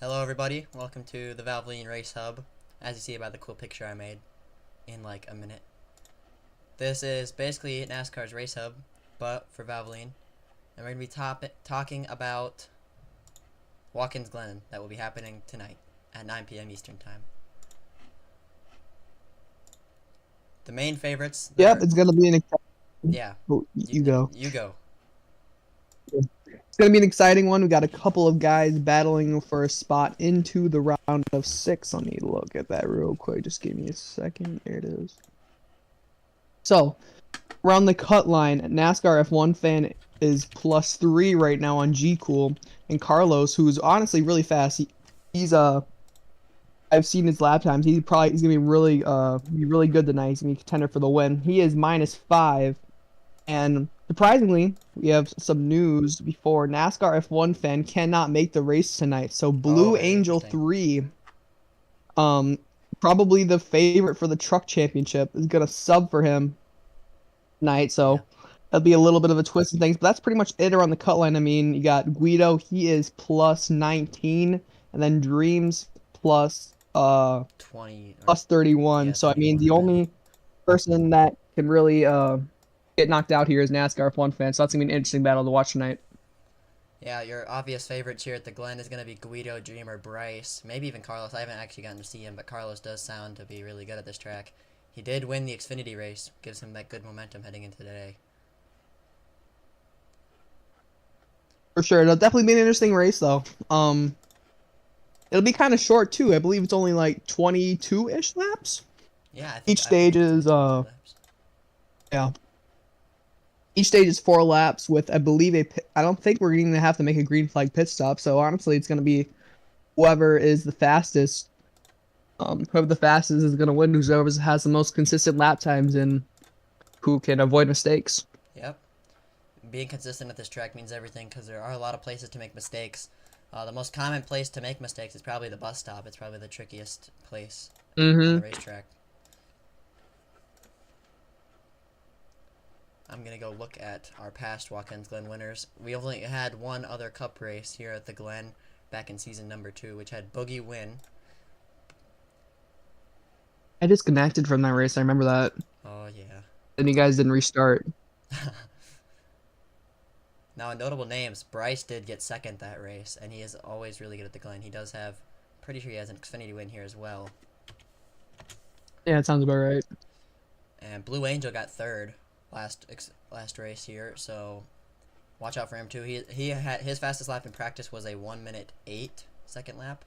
Hello everybody, welcome to the Valvoline Race Hub, as you see by the cool picture I made in like a minute. This is basically NASCAR's Race Hub, but for Valvoline, and we're going to be talking about Watkins Glen that will be happening tonight at 9 p.m. Eastern Time. The main favorites... Yep, it's gonna be an exciting. Yeah, Oh, you go. You go. It's gonna be an exciting one. We got a couple of guys battling for a spot into the round of 6. Let me look at that real quick. Just give me a second. There it is. So, around the cut line, NASCAR F1 fan is +3 right now on G Cool, and Carlos, who's honestly really fast. He's I've seen his lap times. He's gonna be really good tonight. He's gonna be a contender for the win. He is -5. And surprisingly, we have some news before NASCAR F1 fan cannot make the race tonight. So Blue Angel 3, probably the favorite for the truck championship, is gonna sub for him tonight. So Yeah. that'll be a little bit of a twist and things. But that's pretty much it around the cut line. I mean, you got Guido, he is +19, and then Dreams plus 20 +31. yeah, So I mean, 31, the only person that can really get knocked out here is NASCAR F1 fan, so that's gonna be an interesting battle to watch tonight. Yeah, your obvious favorites here at the Glen is going to be Guido, Dreamer, Bryce, maybe even Carlos. I haven't actually gotten to see him, but Carlos does sound to be really good at this track. He did win the Xfinity race, gives him that good momentum heading into today. For sure, it'll definitely be an interesting race though. It'll be kind of short too. I believe it's only like 22-ish laps. Yeah, Each stage is yeah. Each stage is 4 laps with, I believe, I don't think we're going to have to make a green flag pit stop. So honestly, it's going to be whoever is the fastest. Whoever the fastest is going to win. Whoever has the most consistent lap times and who can avoid mistakes. Yep. Being consistent at this track means everything because there are a lot of places to make mistakes. The most common place to make mistakes is probably the bus stop. It's probably the trickiest place on the racetrack. I'm going to go look at our past Watkins Glen winners. We only had one other cup race here at the Glen back in season number 2, which had Boogie win. I disconnected from that race. I remember that. Oh, yeah. And you guys didn't restart. Now, in notable names, Bryce did get second that race, and he is always really good at the Glen. He does have, pretty sure he has an Xfinity win here as well. Yeah, it sounds about right. And Blue Angel got third last race here, so watch out for him too. He had his fastest lap in practice was a 1:08 second lap.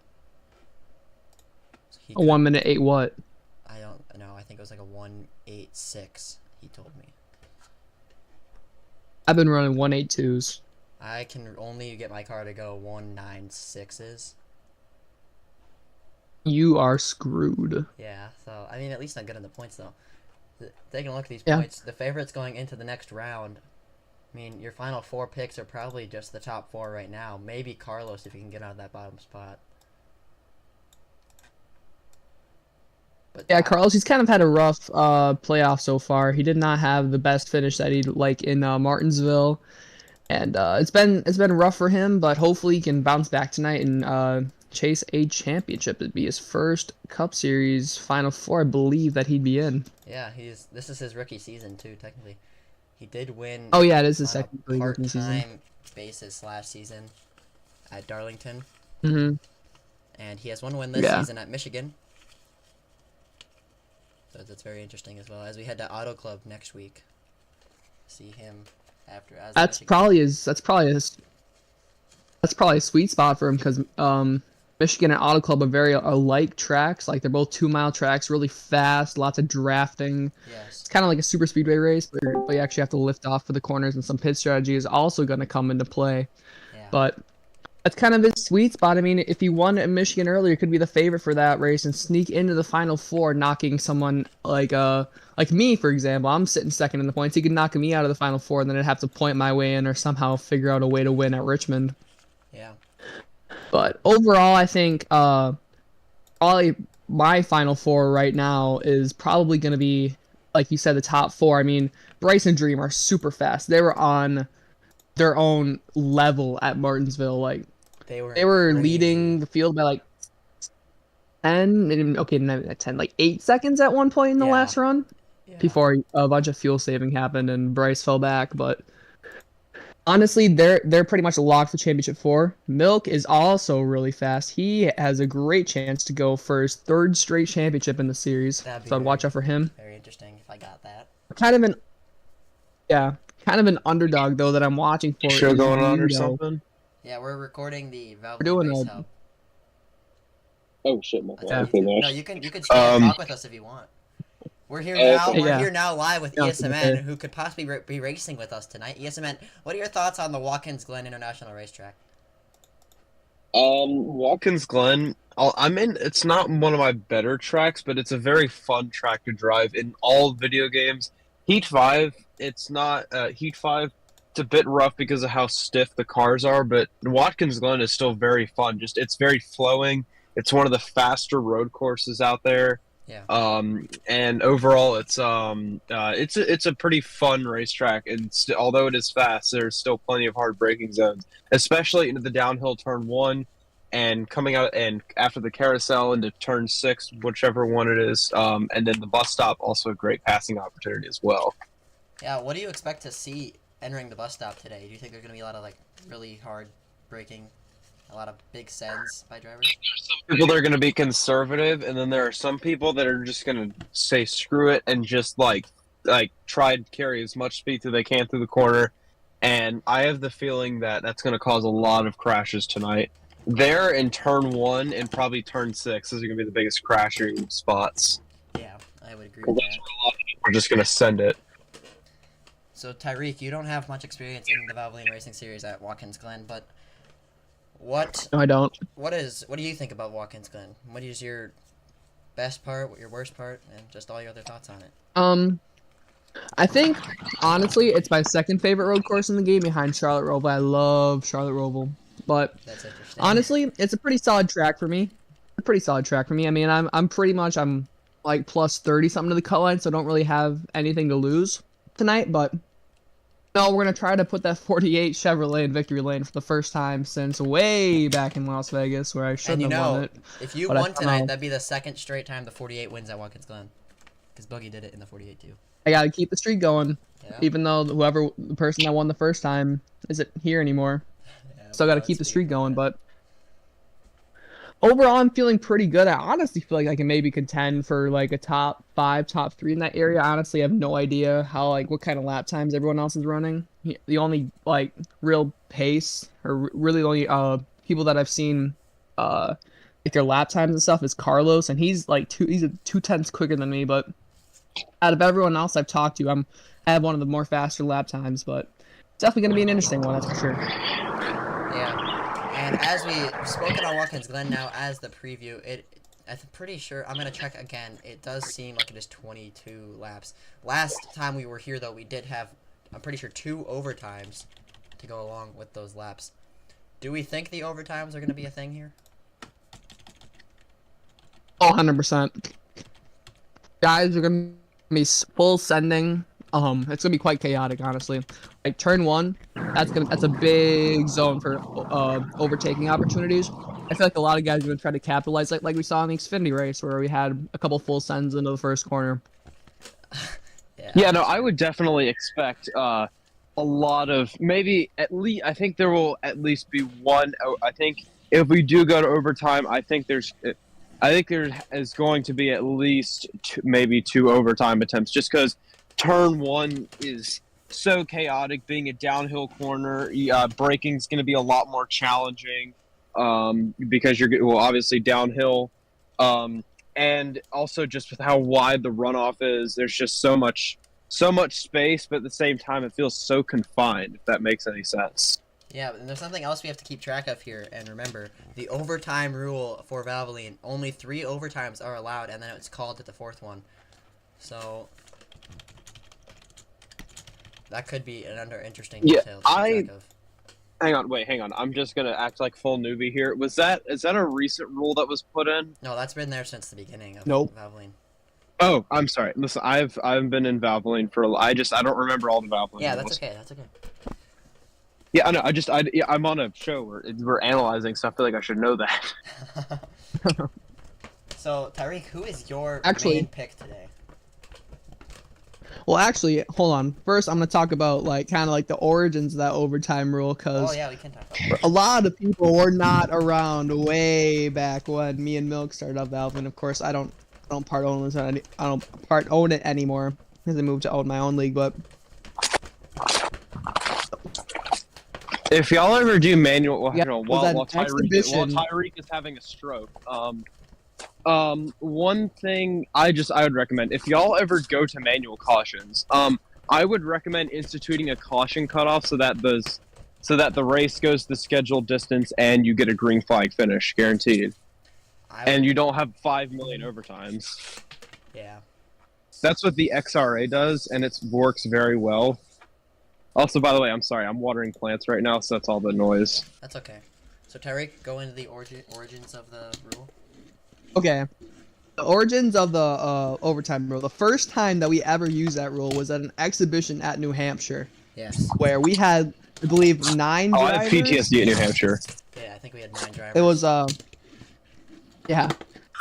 So A 1:08 what? I don't know. I think it was like a 1:86. He told me. I've been running 1:82s. I can only get my car to go 1:96s. You are screwed. Yeah. So I mean, at least I'm good in the points though. Taking a look at these Yeah. points, the favorites going into the next round. I mean, your final 4 picks are probably just the top 4 right now. Maybe Carlos if he can get out of that bottom spot. But Yeah, Carlos, he's kind of had a rough playoff so far. He did not have the best finish that he'd like in Martinsville, and it's been rough for him. But hopefully, he can bounce back tonight and chase a championship. It'd be his first Cup Series Final Four, I believe, that he'd be in. yeah, this is his rookie season too. Technically, he did win. Oh yeah, it is his on second a rookie season. part-time basis last season at Darlington, Mm-hmm. and he has one win this season at Michigan. So that's very interesting as well. As we head to Auto Club next week, see him after. That's probably a sweet spot for him because Michigan and Auto Club are very alike tracks. Like they're both 2-mile tracks, really fast, lots of drafting. Yes. It's kind of like a super speedway race, but you actually have to lift off for the corners, and some pit strategy is also going to come into play. Yeah. But that's kind of his sweet spot. I mean, if he won at Michigan earlier, he could be the favorite for that race and sneak into the Final Four, knocking someone like me, for example. I'm sitting second in the points. He could knock me out of the Final Four, and then I'd have to point my way in or somehow figure out a way to win at Richmond. Yeah. But overall, I think probably my Final Four right now is probably going to be, like you said, the top 4. I mean, Bryce and Dream are super fast. They were on their own level at Martinsville. Like, They were They were crazy. leading the field by like 10, okay, not 10, like 8 seconds at one point in the Yeah. last run Yeah. before a bunch of fuel saving happened and Bryce fell back. But honestly, they're pretty much locked for championship 4. Milk is also really fast. He has a great chance to go for his 3rd straight championship in the series. That'd be So I'd watch out for him. very interesting if I got that. Kind of an Yeah, kind of an underdog though that I'm watching for Show is going on or Guido. something? Yeah, we're recording the We're Valvoline doing Race a Hub. Oh shit, my That's bad. on Okay, YouTube. there. No, you can stay and talk with us if you want. We're here now. okay. We're Yeah. here now live with Yeah, ESMN, okay. who could possibly be racing with us tonight. ESMN, what are your thoughts on the Watkins Glen International Racetrack? Watkins Glen. I'm in. It's not one of my better tracks, but it's a very fun track to drive in all video games. Heat 5. It's not Heat 5. It's a bit rough because of how stiff the cars are, but Watkins Glen is still very fun. Just it's very flowing. It's one of the faster road courses out there. Yeah. And overall, it's a pretty fun racetrack, and although it is fast, there's still plenty of hard braking zones, especially into the downhill turn 1, and coming out and after the carousel into turn 6, whichever one it is, and then the bus stop, also a great passing opportunity as well. Yeah, what do you expect to see entering the bus stop today? Do you think there's going to be a lot of, like, really hard braking, a lot of big sends by drivers? People that are going to be conservative, and then there are some people that are just going to say screw it and just like try to carry as much speed as they can through the corner. And I have the feeling that that's going to cause a lot of crashes tonight. There in turn 1 and probably turn 6, those are going to be the biggest crashing spots. Yeah, I would agree with that. A lot of people are just going to send it. So, Tyreek, you don't have much experience in the Valvoline Racing Series at Watkins Glen, but what No, I don't. what do you think about Watkins Glen? What is your best part, what your worst part, and just all your other thoughts on it? I think honestly, it's my second favorite road course in the game behind Charlotte Roval. I love Charlotte Roval, but That's interesting. honestly, it's a pretty solid track for me. I mean, I'm like plus 30 something to the cut line, so I don't really have anything to lose tonight. But no, we're gonna try to put that 48 Chevrolet in victory lane for the first time since way back in Las Vegas, where I and shouldn't you have won know, it. if you but I won tonight, somehow- that'd be the second straight time the 48 wins at Watkins Glen. Because Boogie did it in the 48 too. I gotta keep the streak going, Yeah. even though the person that won the first time isn't here anymore. Yeah, Still got to let's keep the speak streak about going, that. but overall, I'm feeling pretty good. I honestly feel like I can maybe contend for like a top 5, top 3 in that area. Honestly, I have no idea what kind of lap times everyone else is running. The only like real pace, or really the only people that I've seen like their lap times and stuff is Carlos, and he's like he's 2/10 quicker than me. But out of everyone else I've talked to, I have one of the more faster lap times, but it's definitely gonna be an interesting one, that's for sure. Yeah. And as we've spoken on Watkins Glen now as the preview, I'm pretty sure, I'm going to check again, it does seem like it is 22 laps. Last time we were here, though, we did have, I'm pretty sure, 2 overtimes to go along with those laps. Do we think the overtimes are going to be a thing here? Oh, 100%. Guys are gonna be full sending. It's gonna be quite chaotic, honestly. Like turn 1, that's a big zone for overtaking opportunities. I feel like a lot of guys are gonna try to capitalize, like we saw in the Xfinity race, where we had a couple full sends into the first corner. Yeah, no, I would definitely expect a lot of maybe at least. I think there will at least be one. I think if we do go to overtime, I think there is going to be at least maybe 2 overtime attempts, just because turn 1 is so chaotic. Being a downhill corner, braking is going to be a lot more challenging because you're obviously downhill. And also just with how wide the runoff is, there's just so much space, but at the same time, it feels so confined, if that makes any sense. Yeah, and there's something else we have to keep track of here, and remember, the overtime rule for Valvoline, only 3 overtimes are allowed, and then it's called at the 4th one. So, that could be another interesting detail to keep track of. Hang on. I'm just gonna act like full newbie here. Is that a recent rule that was put in? No, that's been there since the beginning of Nope. Valvoline. Oh, I'm sorry. Listen, I've been in Valvoline for I don't remember all the Valvoline Yeah, rules. that's okay. That's okay. Yeah, I know. I'm on a show where we're analyzing, so I feel like I should know that. So, Tyreek, who is your Actually- main pick today? Well, actually, hold on. First, I'm gonna talk about like kind of like the origins of that overtime rule, Oh because yeah, we can talk about a lot of people were not around way back when me and Milk started up Valve, and of course, I don't part own this. I don't part own it anymore because I moved to own my own league. But If y'all ever do manual, well, Yeah, you know, was that while exhibition? Tyreek is having a stroke, one thing I would recommend, if y'all ever go to manual cautions, I would recommend instituting a caution cutoff so that the race goes the scheduled distance and you get a green flag finish guaranteed, and you don't have 5 million overtimes. Yeah. That's what the XRA does, and it works very well. Also, by the way, I'm sorry, I'm watering plants right now, so that's all the noise. That's okay. So Tyreek, go into the origins of the rule. okay, the origins of the overtime rule. The first time that we ever used that rule was at an exhibition at New Hampshire, Yes. where we had, I believe, 9 Oh, drivers. I have PTSD at New Hampshire. Yeah, I think we had 9 drivers. It was yeah,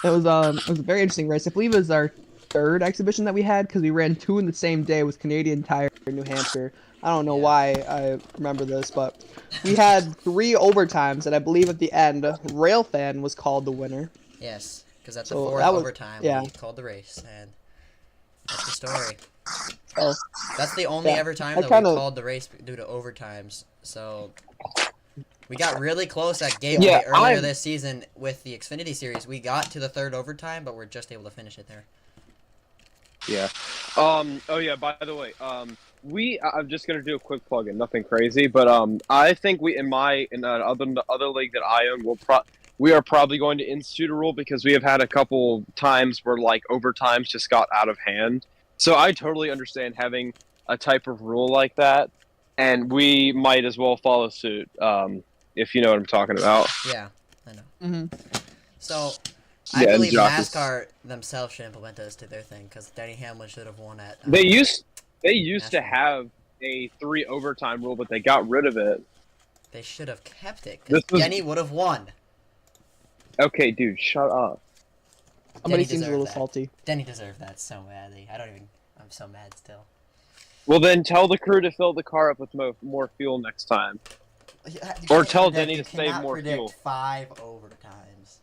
it was a very interesting race. I believe it was our 3rd exhibition that we had because we ran 2 in the same day with Canadian Tire in New Hampshire. I don't know why I remember this, but we had 3 overtimes, and I believe at the end, Railfan was called the winner. Yes, because at the So 4th that was- overtime, yeah. we called the race, and that's the story. Oh, That's the only Yeah, ever time I that kinda- we called the race due to overtimes. So we got really close at Yeah, Gateway earlier I'm- this season with the Xfinity Series. We got to the 3rd overtime, but we're just able to finish it there. Yeah. Oh yeah. By the way, I'm just gonna do a quick plug-in, nothing crazy, but I think in the other league that I own, we are probably going to institute a rule because we have had a couple times where like overtimes just got out of hand. So I totally understand having a type of rule like that, and we might as well follow suit. If you know what I'm talking about. Yeah, I know. mhm. So I Yeah, and believe jockeys. NASCAR themselves should implement this to their thing because Denny Hamlin should have won at. They used to National. have a 3 overtime rule, but they got rid of it. They should have kept it because This was- Denny would have won. Okay, dude, shut up. Somebody Denny seems a deserved little that. salty. Denny deserved that so badly. I'm so mad still. Well, then tell the crew to fill the car up with more fuel next time. You Or can't tell predict- Denny you to save cannot more predict fuel. 5 overtimes.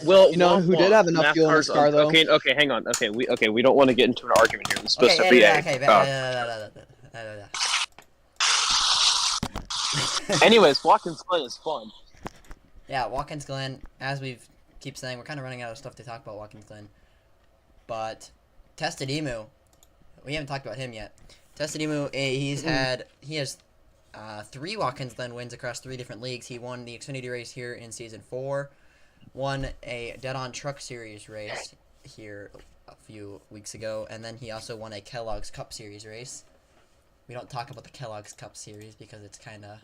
Well, You know who did have enough fuel in his car, though? Okay, hang on. Okay, we don't want to get into an argument here. This is supposed to be Anyways, Watkins Glen is fun. Yeah, Watkins Glen, as we've keep saying, we're kind of running out of stuff to talk about Watkins Glen. But Tested Emu, we haven't talked about him yet. Tested Emu, he has 3 Watkins Glen wins across 3 different leagues. He won the Xfinity race here in Season 4, won a Dead On Truck Series race here a few weeks ago, and then he also won a Kellogg's Cup Series race. We don't talk about the Kellogg's Cup Series because it's kind of...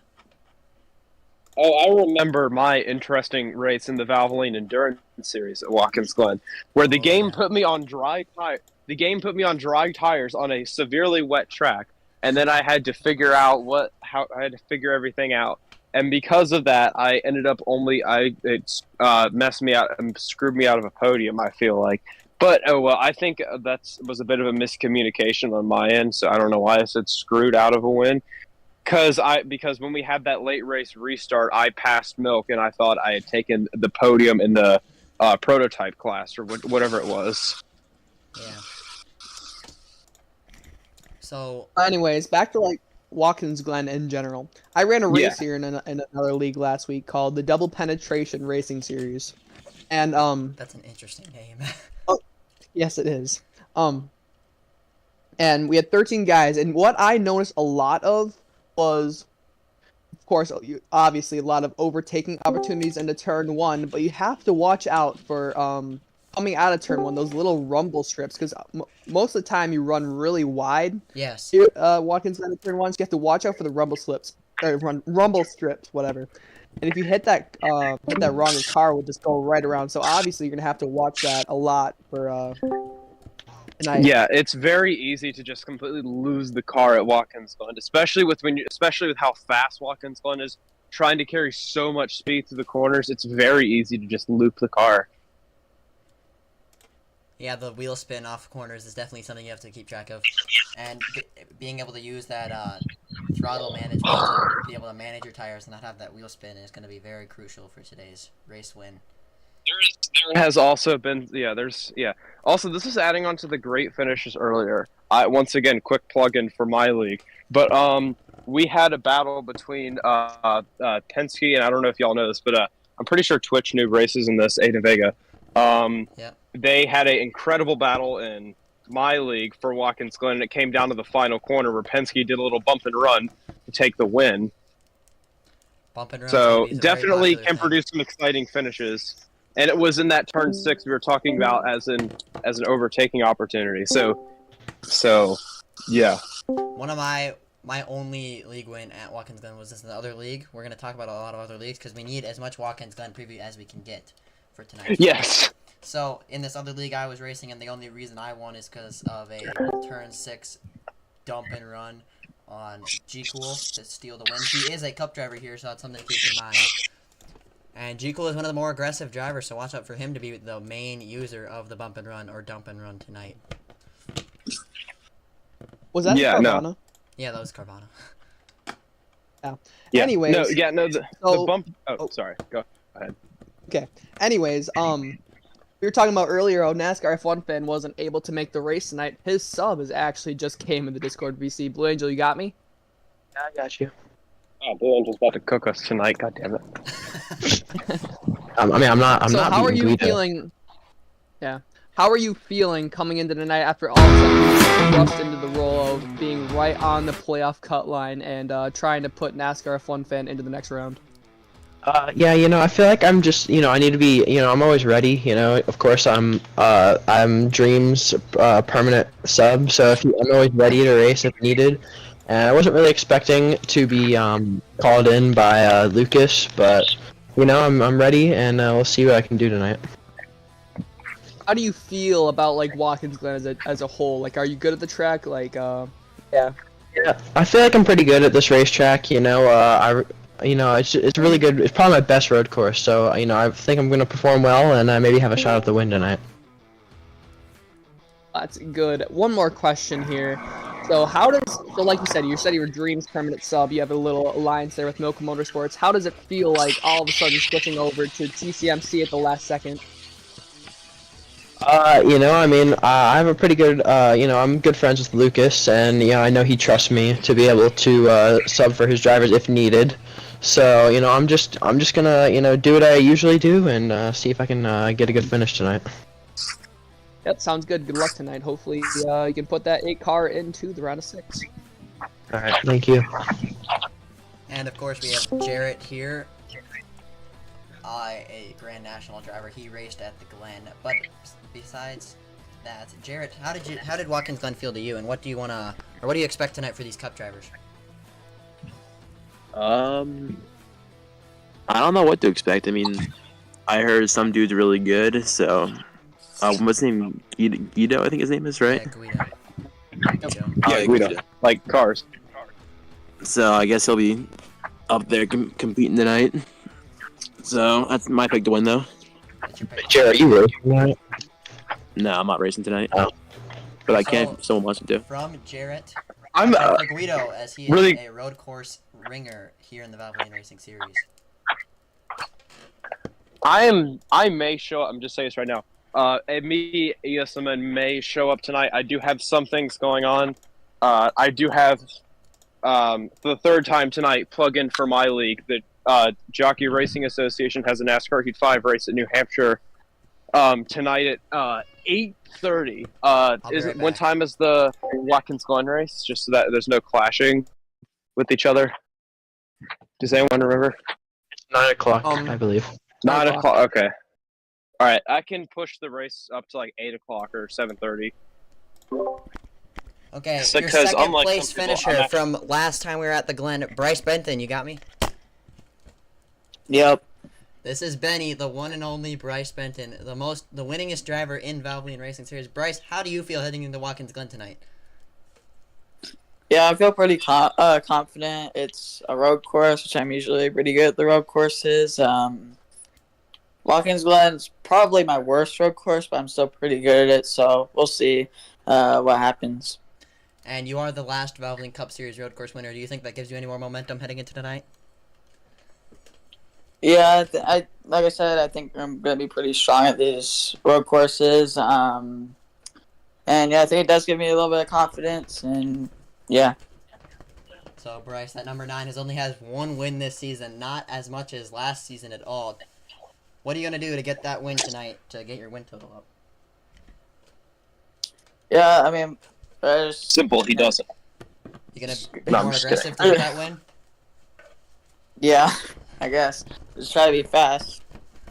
Oh, I remember my interesting race in the Valvoline Endurance Series at Watkins Glen, where the game put me on dry tires on a severely wet track, and then I had to figure out I had to figure everything out. And because of that, I ended up it messed me out and screwed me out of a podium, I feel like. But, oh well, I think that was a bit of a miscommunication on my end, so I don't know why I said screwed out of a win. Because when we had that late race restart, I passed Milk, and I thought I had taken the podium in the prototype class, or whatever it was. Yeah. So... Anyways, back to like Watkins Glen in general. I ran a race here in another league last week called the Double Penetration Racing Series, and That's an interesting name. yes, it is. And we had 13 guys, and what I noticed a lot of was, of course, obviously a lot of overtaking opportunities into turn 1, but you have to watch out for coming out of turn 1, those little rumble strips, because most of the time you run really wide. Yes. Watkins Glen turn 1, so you have to watch out for the rumble strips, whatever. And if you hit that wrong, your car will just go right around. So obviously you're gonna have to watch that a lot for tonight. Yeah, it's very easy to just completely lose the car at Watkins Glen, especially with how fast Watkins Glen is trying to carry so much speed through the corners. It's very easy to just loop the car. Yeah, the wheel spin off corners is definitely something you have to keep track of, and being able to use that throttle management to be able to manage your tires and not have that wheel spin is going to be very crucial for today's race win. There has also been Also, this is adding on to the great finishes earlier. Once again, quick plug-in for my league. But we had a battle between Penske, and I don't know if y'all know this, but I'm pretty sure Twitch Noob races in this, Aiden Vega. Yep. They had an incredible battle in my league for Watkins Glen, and it came down to the final corner where Penske did a little bump and run to take the win. Bump and run. So definitely can produce some exciting finishes. And it was in that turn 6 we were talking about as an overtaking opportunity. So yeah. One of my only league win at Watkins Glen was this in the other league. We're going to talk about a lot of other leagues because we need as much Watkins Glen preview as we can get for tonight. Yes. So in this other league I was racing, and the only reason I won is because of a turn 6 dump and run on G Cool to steal the win. He is a cup driver here, so that's something to keep in mind. And G Cool is one of the more aggressive drivers, so watch out for him to be the main user of the bump and run or dump and run tonight. Was that Yeah, Carvana? no. Yeah, that was Carvana. Yeah. Anyways, The bump. Oh, sorry. Go ahead. Okay. Anyways, we were talking about earlier how NASCAR F1 fan wasn't able to make the race tonight. His sub is actually just came in the Discord VC. Blue Angel, you got me? Yeah, I got you. Oh, Blue Angel's about to cook us tonight. God damn it. I'm not. So not how are beating you Guido. feeling? Yeah. How are you feeling coming into the night after all of a sudden you rushed into the role of being right on the playoff cut line and trying to put NASCAR F1 fan into the next round? Yeah, I feel like I'm just, I need to be, I'm always ready. Of course, I'm Dream's permanent sub, so I'm always ready to race if needed. And I wasn't really expecting to be called in by Lucas, but I'm ready, and we'll see what I can do tonight. How do you feel about like Watkins Glen as a whole? Like, are you good at the track? Like, yeah. Yeah, I feel like I'm pretty good at this racetrack. It's really good. It's probably my best road course, so I think I'm gonna perform well, and maybe have a shot at the win tonight. That's good. One more question here. So like you said you were Dream's permanent sub. You have a little alliance there with Milka Motorsports. How does it feel like all of a sudden switching over to TCMC at the last second? I have a pretty good, I'm good friends with Lucas, and I know he trusts me to be able to sub for his drivers if needed. So I'm just gonna do what I usually do and see if I can get a good finish tonight. Yep, sounds good. Good luck tonight. Hopefully you can put that 8 car into the round of 6. All right, thank you. And of course we have Jarrett here, a Grand National driver. He raced at the Glen. But besides that, Jarrett, how did Watkins Glen feel to you, and what do you expect tonight for these Cup drivers? I don't know what to expect. I mean, I heard some dude's really good, so what's his name? Guido, I think his name is, right? Yeah, Guido. Yeah, Guido. Like cars. So I guess he'll be up there competing tonight. So that's my pick to win, though. That's your pick. Jared, are you racing tonight? No, I'm not racing tonight. Oh. But I can if someone wants me to. From Jarrett, I'm for Guido, as he is really- a road course ringer here in the Valvoline Racing Series. I may show up. I'm just saying this right now. Me, ESMN may show up tonight. I do have some things going on. I do have, for the third time tonight, plug in for my league. The Jockey Racing Association has a NASCAR Heat 5 race at New Hampshire tonight at 8:30. What time is the Watkins Glen race? Just so that there's no clashing with each other. Does anyone remember? 9 o'clock, I believe. 9 o'clock. Okay. All right. I can push the race up to like 8 o'clock or 7:30. Okay, It's your because second unlike place some people, finisher I'm from last time we were at the Glen, Bryce Benton, you got me? Yep. This is Benny, the one and only Bryce Benton, the winningest driver in Valvoline Racing Series. Bryce, how do you feel heading into Watkins Glen tonight? Yeah, I feel pretty confident. It's a road course, which I'm usually pretty good at the road courses. Watkins Glen's probably my worst road course, but I'm still pretty good at it, so we'll see what happens. And you are the last Valvoline Cup Series road course winner. Do you think that gives you any more momentum heading into tonight? Yeah, like I said, I think I'm going to be pretty strong at these road courses. And yeah, I think it does give me a little bit of confidence, and yeah. So, Bryce, that number 9 only has one win this season, not as much as last season at all. What are you going to do to get that win tonight, to get your win total up? Yeah, I mean, Simple, he does it. You going to be No, I'm more just aggressive to kidding. get that win? yeah, I guess. Just try to be fast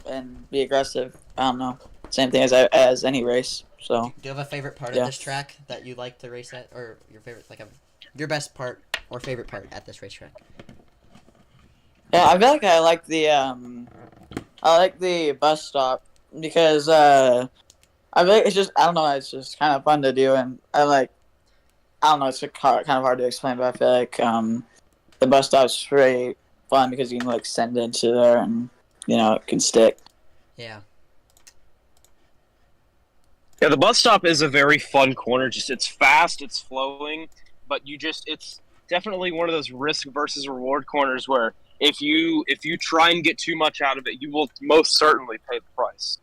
and be aggressive. I don't know. Same thing as any race. So. Do you have a favorite part Yeah. of this track that you like to race at, or your favorite, your best part or favorite part at this racetrack? Yeah, I feel like I like the bus stop because I feel like I don't know, it's just kind of fun to do, and I don't know, it's kind of hard to explain, but I feel like the bus stop's pretty fun because you can send it into there and it can stick. Yeah. Yeah, the bus stop is a very fun corner. Just it's fast, it's flowing, but it's definitely one of those risk versus reward corners where if you try and get too much out of it, you will most certainly pay the price.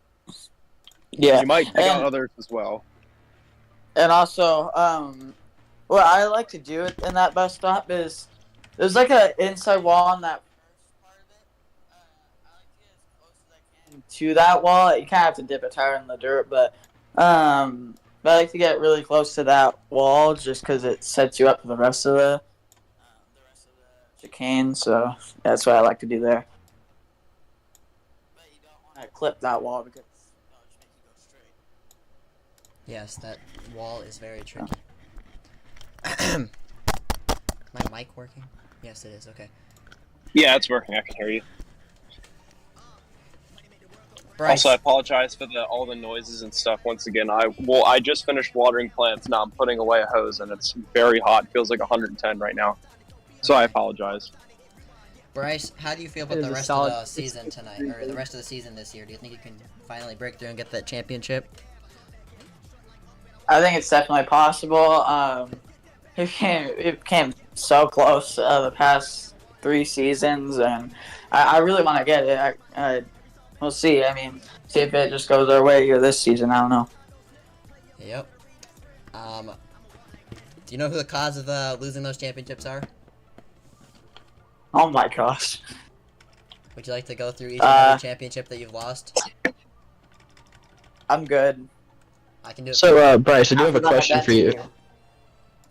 Yeah, You might take out others as well. and also what I like to do in that bus stop is there's an inside wall on that first part of it. I like to get as close as I can to that wall. You kind of have to dip a tire in the dirt, but I like to get really close to that wall just because it sets you up for the rest of the chicane. So that's what I like to do there. But you don't want to clip that wall because it'll just make you go straight. Yes, that wall is very tricky. My mic working? Yes, it is. Okay. Yeah, it's working. I can hear you. Bryce, Also, I apologize for all the noises and stuff. Once again, I just finished watering plants. Now I'm putting away a hose, and it's very hot. It feels like 110 right now. So I apologize. Bryce, how do you feel about It the is a rest of solid the season tonight, or the rest of the season this year? Do you think you can finally break through and get that championship? I think it's definitely possible. It came so close the past 3 seasons, and I really want to get it. We'll see. I mean, see if it just goes our way here this season. I don't know. Yep. Do you know who the cause of losing those championships are? Oh my gosh. Would you like to go through each and every championship that you've lost? I'm good. I can do it. So, Bryce, I do have a question for you.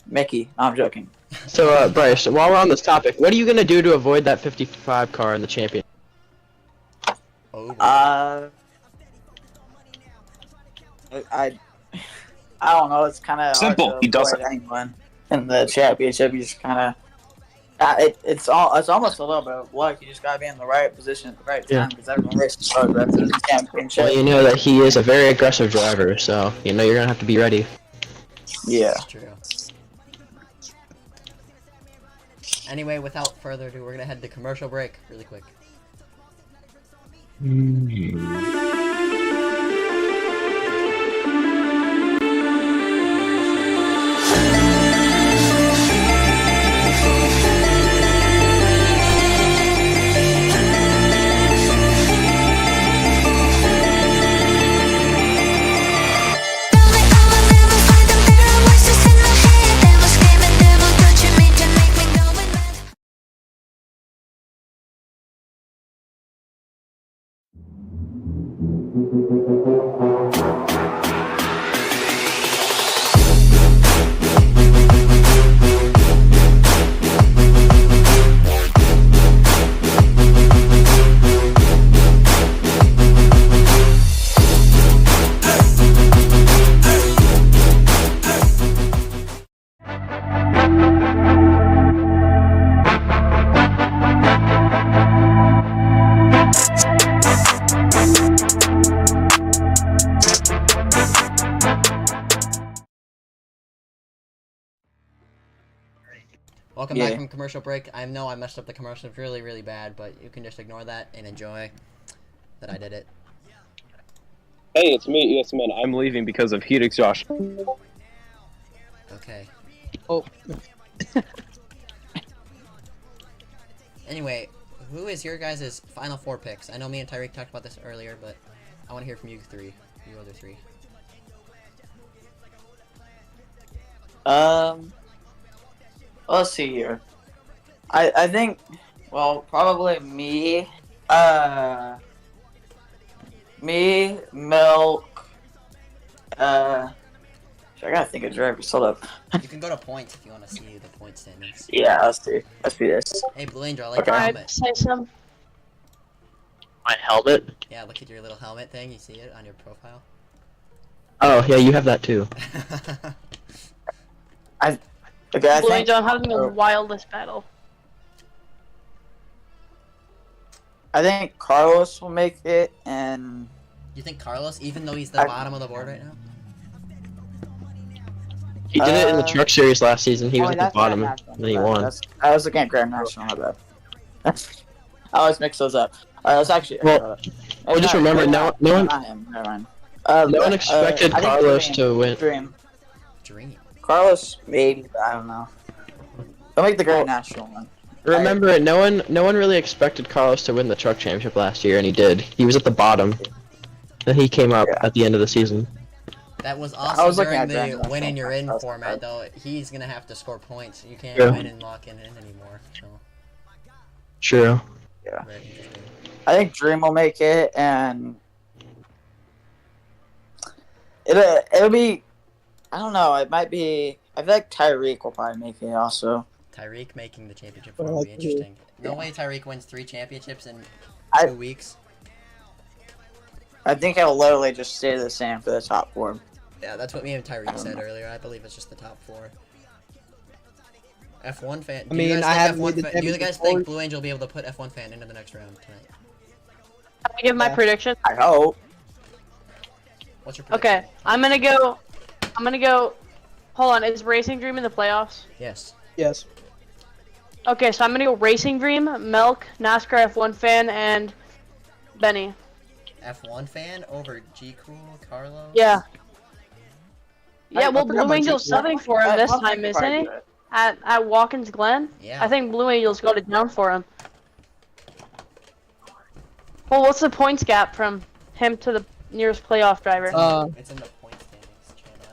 Mickey. No, I'm joking. So, Bryce, while we're on this topic, what are you gonna do to avoid that 55 car in the champion? Oh, I don't know. It's kind of Simple. hard to He does avoid it. anyone in the championship. You just kind of it's almost a little bit of luck. You just gotta be in the right position at the right time because everyone races hard right to the championship. Well, you know that he is a very aggressive driver, so you're gonna have to be ready. Yeah. that's true. Anyway, without further ado, we're gonna head to commercial break really quick. Welcome back from commercial break. I know I messed up the commercials really, really bad, but you can just ignore that and enjoy that I did it. Hey, it's me, yes man. I'm leaving because of heat exhaustion. Okay. Oh. Anyway, who is your guys' final 4 picks? I know me and Tyreek talked about this earlier, but I want to hear from you three. You other 3. Let's see here. I think, well, probably me. Me, Milk. I gotta think of drivers. Hold up. You can go to points if you want to see the point standings. Yeah, let's see. Let's do this. Hey, Blue Angel, I like Okay. your Alright, helmet. say some. My helmet? Yeah, look at your little helmet thing. You see it on your profile? Oh, yeah, you have that too. Okay, I Blue think. Angel, I'm having the wildest battle. I think Carlos will make it, and You think Carlos, even though he's the bottom of the board right now? He did it in the truck series last season. He was oh, at the that's bottom, Grand and then he won. I was looking at Grand National. My bad. I always mix those up. Let's actually. Well, just remember, no one- Not him. Never mind. No one expected I think Carlos to win. Dream. Carlos, maybe, but I don't know. They'll make the Grand National one. Remember, no one really expected Carlos to win the truck championship last year, and he did. He was at the bottom. Then he came up at the end of the season. That was I also was looking during at Grand the National. win and you're in That's format, bad. though. He's gonna have to score points. You can't Yeah. win and lock in anymore. So, True. very interesting. I think Dream will make it, and it'll be. I don't know. It might be. I feel like Tyreek will probably make it also. Tyreek making the championship four will be interesting. No way Tyreek wins 3 championships in 2 weeks. I think it'll literally just stay the same for the top 4. Yeah, that's what me and Tyreek said earlier. I believe it's just the top 4. F1 fan. I mean, I haven't made the Do you guys championship think four. Blue Angel will be able to put F1 fan into the next round tonight? Can I give my Yeah. prediction? I hope. What's your prediction? Okay, I'm gonna go. Hold on, is Racing Dream in the playoffs? Yes. Yes. Okay, so I'm gonna go Racing Dream, Milk, NASCAR F1 fan, and Benny. F1 fan over G Cool, Carlos? Yeah. Yeah, I well, forgot Blue about Angel's G-Cool. subbing for him this time, isn't he? At Watkins Glen? Yeah. I think Blue Angels got it down for him. Well, what's the points gap from him to the nearest playoff driver? It's in the point standings channel. I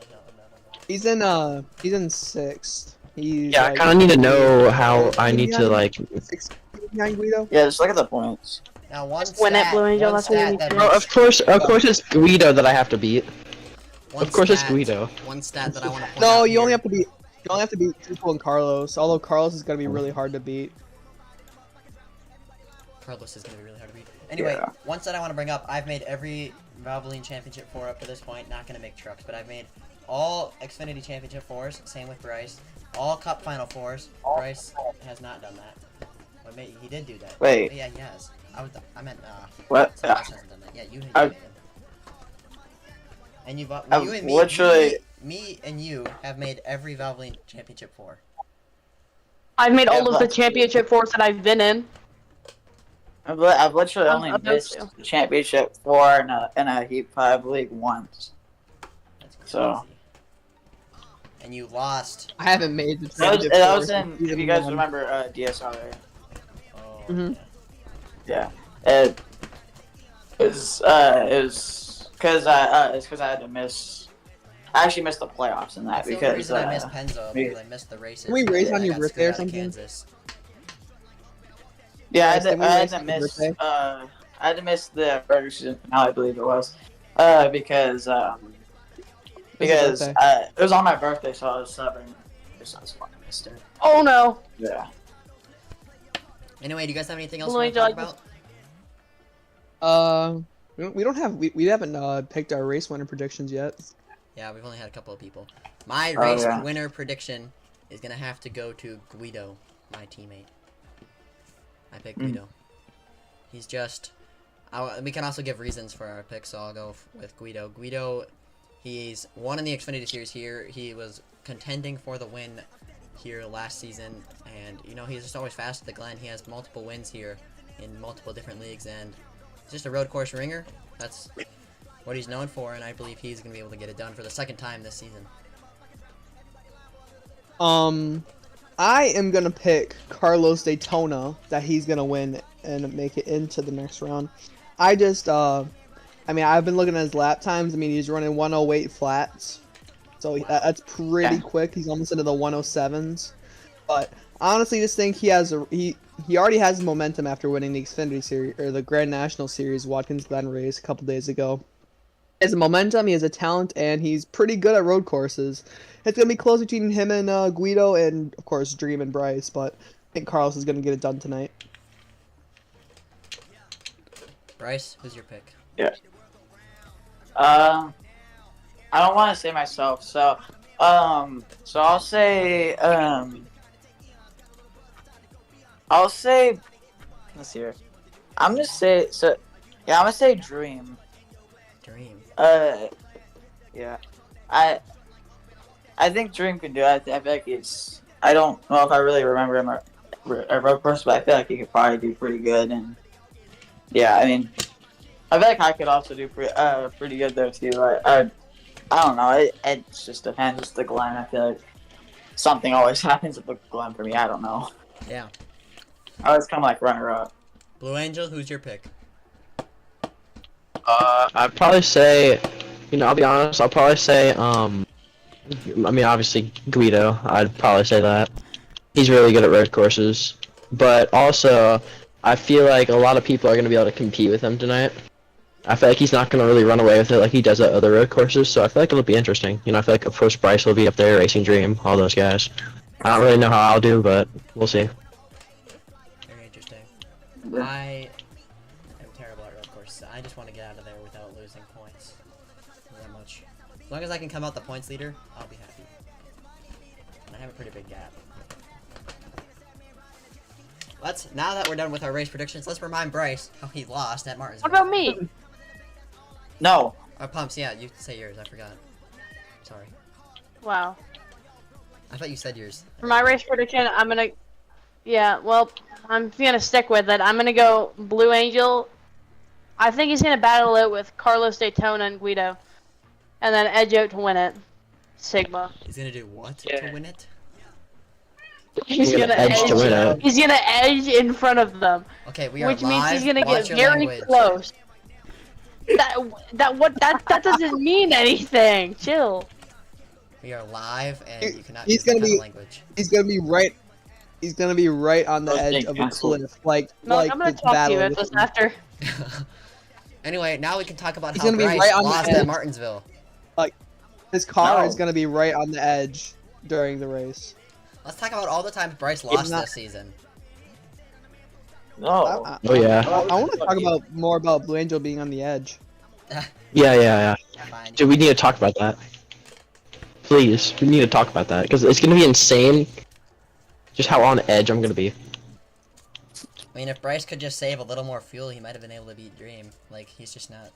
don't know. He's in 6th. He's Yeah, I kind of need to know how I need to, like... 69 Guido. Yeah, just look at the points. Now, one Just win it, stat, Blue Angel, one that's what we stat need that to Well, makes- of course it's Guido that I have to beat. one Of course it's stat- Guido. One stat that I want to point No, out you only here. have to beat. You only have to beat Tuchel and Carlos. Although Carlos is gonna be really hard to beat. Carlos is going to be really hard to beat. Anyway, Yeah. one stat I want to bring up. I've made every Valvoline Championship 4 up to this point. Not going to make trucks, but I've made all Xfinity Championship 4s. Same with Bryce. All Cup Final 4s. Bryce has not done that. But he did do that. Wait. Yeah, he has. I meant, What? someone else hasn't done that. Yeah, you I've- made it. And I've you and me, literally- me and you have made every Valvoline Championship 4. I've made all Yeah, of the but- championship fours that I've been in. I've literally I'm only about missed to. the championship 4 in a Heat 5 league once. That's crazy. So- And you lost. I haven't made the That was, championship that was four in, since if season you guys 1. remember DSR. Oh, Mhm. yeah. Yeah. It was because I had to miss. I actually missed the playoffs in that That's the only because reason I missed Penzo because I missed the races. Can we race on I your got birthday or screwed out of something? Kansas. yeah, Yes, can we I had race to on your miss birthday? I had to miss the regular season finale, I believe it was, because birthday? it was on my birthday, so I was subbing. So I just fucking missed it. Oh no. Yeah. Anyway, do you guys have anything else Blue you want to Angel, talk I about? We don't have. We haven't picked our race winner predictions yet. Yeah, we've only had a couple of people. My Oh, race yeah. winner prediction is gonna have to go to Guido, my teammate. I picked Guido. He's just. We can also give reasons for our pick, so I'll go with Guido. Guido, he's won in the Xfinity Series here. He was contending for the win here last season, and you know he's just always fast at the Glen. He has multiple wins here in multiple different leagues, and he's just a road course ringer. That's what he's known for, and I believe he's gonna be able to get it done for the second time this season. I am gonna pick Carlos Daytona that he's gonna win and make it into the next round. I just I mean, I've been looking at his lap times. I mean, he's running 108 flats, so that's pretty quick. He's almost into the 107s. But I honestly just think he already has momentum after winning the Xfinity Series or the Grand National Series Watkins Glen race a couple days ago. He has a momentum, he has a talent, and he's pretty good at road courses. It's gonna be close between him and Guido, and of course Dream and Bryce. But I think Carlos is gonna get it done tonight. Bryce, who's your pick? Yeah. I don't want to say myself, so I'll say let's see here. I'm gonna say Dream. Dream. Yeah. I think Dream can do it. I feel like I don't know if I really remember him at road course, but I feel like he could probably do pretty good. And yeah, I mean, I feel like I could also do pretty good there too. I don't know. It just depends. It's the Glen. I feel like something always happens at the Glen for me. I don't know. Yeah. I always come like runner up. Blue Angel, who's your pick? I'd probably say, I'll be honest. I'll probably say, I mean, obviously Guido. I'd probably say that he's really good at road courses, but also I feel like a lot of people are going to be able to compete with him tonight. I feel like he's not going to really run away with it like he does at other road courses, so I feel like it'll be interesting. I feel like of course Bryce will be up there, Racing Dream, all those guys. I don't really know how I'll do, but we'll see. Very interesting. I am terrible at road courses. I just want to get out of there without losing points. Not that much. As long as I can come out the points leader, I'll be happy. And I have a pretty big gap. Now that we're done with our race predictions, let's remind Bryce how he lost at Martinsville. What about me? No. Pumps, yeah, you say yours, I forgot. Sorry. Wow. I thought you said yours. For my race prediction, I'm gonna stick with it. I'm gonna go Blue Angel. I think he's gonna battle it with Carlos Daytona and Guido, and then edge out to win it. Sigma. He's gonna do what to win it? He's gonna edge to win it. He's gonna edge in front of them. Okay, we are Which means live. he's gonna Watch get your very language. close. That doesn't mean anything. Chill. We are live, and you cannot He's use that gonna kind be- of language. He's gonna be right on the Those edge big of a assholes. cliff, like No, I'm gonna the talk to battle you about with this him. after. Anyway, now we can talk about He's how gonna be Bryce right on the lost edge. at Martinsville. His car No. is gonna be right on the edge during the race. Let's talk about all the times Bryce lost not- this season. No. Oh, yeah. I want to talk more about Blue Angel being on the edge. Yeah. Fine. Dude, we need to talk about that. Please, we need to talk about that because it's gonna be insane. Just how on edge I'm gonna be. I mean, if Bryce could just save a little more fuel, he might have been able to beat Dream. Like, he's just not.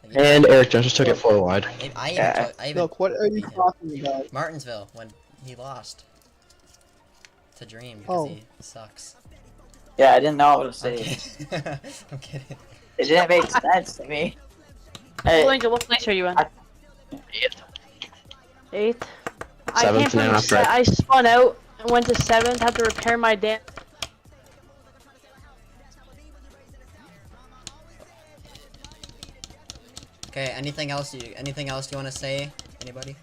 Like, And Eric Jones just took it 4 wide. I even Look, what are you beat him. talking about? Martinsville, when he lost to Dream because he sucks. Yeah, I didn't know what to say. Okay. I'm kidding. It didn't make sense to me. Blue Hey, Angel, what place are you in? 8th. I Seventh can't believe now, right? I spun out and went to 7th. Had to repair my damn. Okay. Anything else you want to say? Anybody?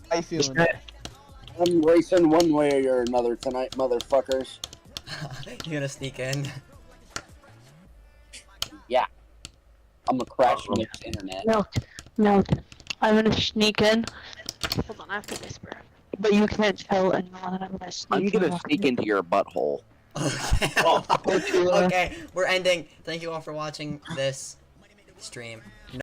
How you feeling? I'm racing one way or another tonight, motherfuckers. You gonna sneak in? I'm gonna crash the internet. No. I'm gonna sneak in. Hold on, I have to whisper. But you can't tell anyone that I'm gonna sneak I'm in. gonna sneak into your butthole. Okay. Okay. We're ending. Thank you all for watching this stream.